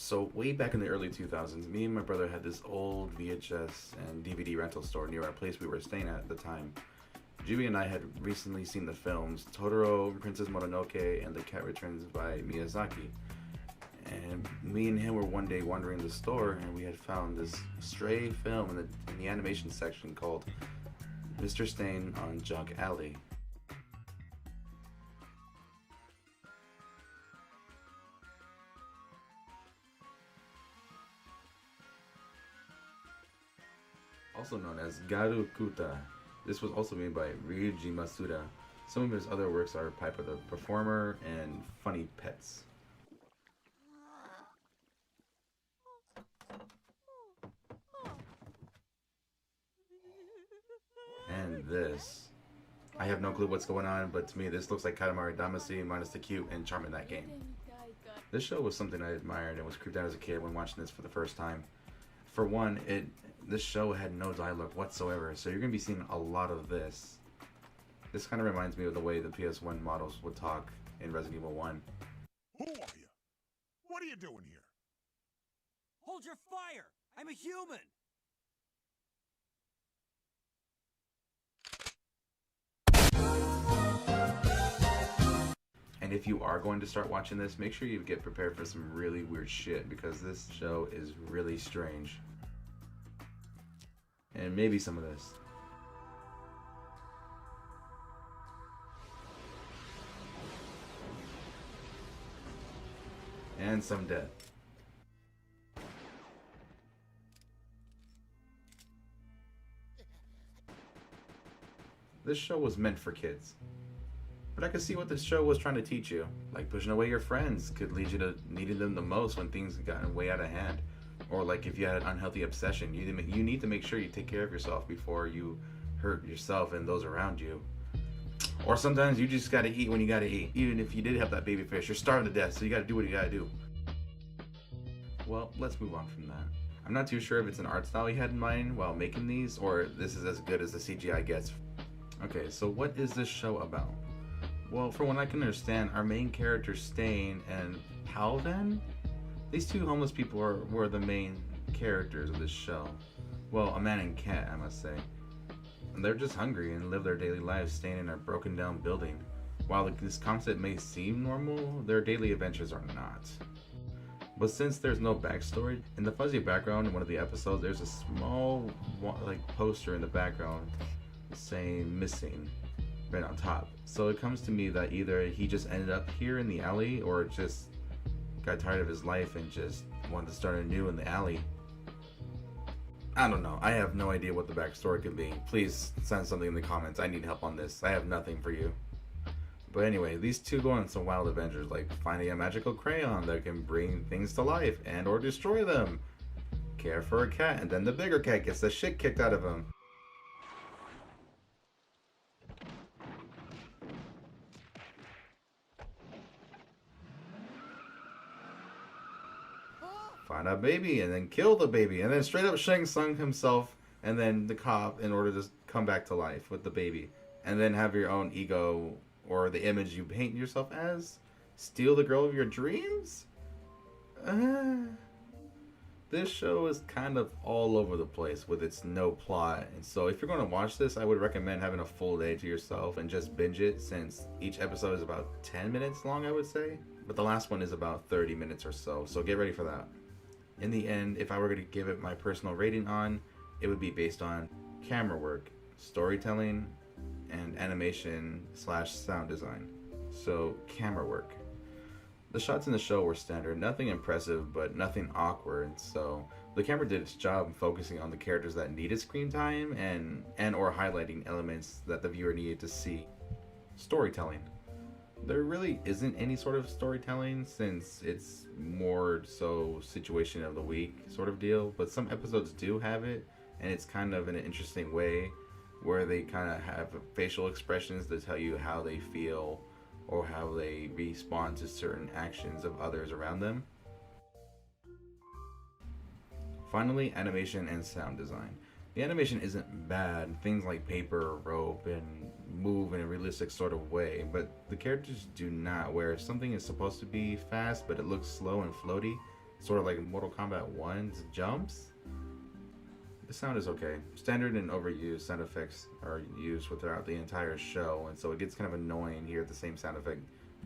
So way back in the early 2000s, me and my brother had this old VHS and DVD rental store near our place we were staying at the time. Jubee and I had recently seen the films Totoro, Princess Mononoke, and The Cat Returns by Miyazaki. And me and him were one day wandering the store, and we had found this stray film in the animation section called Mr. Stain on Junk Alley. Also known as Garukuta. This was also made by Ryuji Masuda. Some of his other works are Piper the Performer and Funny Pets. And this. I have no clue what's going on, but to me this looks like Katamari Damacy minus the cute and charm in that game. This show was something I admired and was creeped out as a kid when watching this for the first time. For one, this show had no dialogue whatsoever, so you're going to be seeing a lot of this. This kind of reminds me of the way the PS1 models would talk in Resident Evil 1. Who are you? What are you doing here? Hold your fire! I'm a human! And if you are going to start watching this, make sure you get prepared for some really weird shit, because this show is really strange. And maybe some of this. And some death. This show was meant for kids. But I could see what this show was trying to teach you. Like pushing away your friends could lead you to needing them the most when things had gotten way out of hand. Or like if you had an unhealthy obsession, you need to make sure you take care of yourself before you hurt yourself and those around you. Or sometimes you just gotta eat when you gotta eat. Even if you did have that baby fish, you're starving to death, so you gotta do what you gotta do. Well, let's move on from that. I'm not too sure if it's an art style he had in mind while making these, or this is as good as the CGI gets. Okay, so what is this show about? Well, from what I can understand, our main characters, Stain and Palvan, these two homeless people were the main characters of this show. Well, a man and cat, I must say. And they're just hungry and live their daily lives staying in a broken down building. While this concept may seem normal, their daily adventures are not. But since there's no backstory, in the fuzzy background in one of the episodes, there's a small poster in the background saying missing right on top. So it comes to me that either he just ended up here in the alley or just got tired of his life and just wanted to start anew in the alley. I don't know. I have no idea what the backstory could be. Please send something in the comments. I need help on this. I have nothing for you. But anyway, these two go on some wild adventures, like finding a magical crayon that can bring things to life and or destroy them. Care for a cat, and then the bigger cat gets the shit kicked out of him. Find a baby and then kill the baby, and then straight up Shang Tsung himself and then the cop in order to come back to life with the baby, and then have your own ego or the image you paint yourself as steal the girl of your dreams. This show is kind of all over the place with its no plot, and so if you're going to watch this, I would recommend having a full day to yourself and just binge it, since each episode is about 10 minutes long, I would say, but the last one is about 30 minutes or so get ready for that. In the end, if I were going to give it my personal rating on, it would be based on camera work, storytelling, and animation / sound design. So, camera work. The shots in the show were standard, nothing impressive, but nothing awkward, so the camera did its job focusing on the characters that needed screen time and or highlighting elements that the viewer needed to see. Storytelling. There really isn't any sort of storytelling, since it's more so situation of the week sort of deal, but some episodes do have it, and it's kind of in an interesting way where they kind of have facial expressions to tell you how they feel or how they respond to certain actions of others around them. Finally, animation and sound design. The animation isn't bad, things like paper, rope, and move in a realistic sort of way, but the characters do not, where something is supposed to be fast but it looks slow and floaty, sort of like Mortal Kombat 1's jumps. The sound is okay. Standard and overused sound effects are used throughout the entire show, and so it gets kind of annoying to hear the same sound effect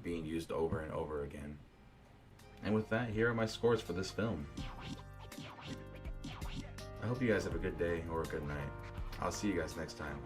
being used over and over again. And with that, here are my scores for this film. I hope you guys have a good day or a good night. I'll see you guys next time.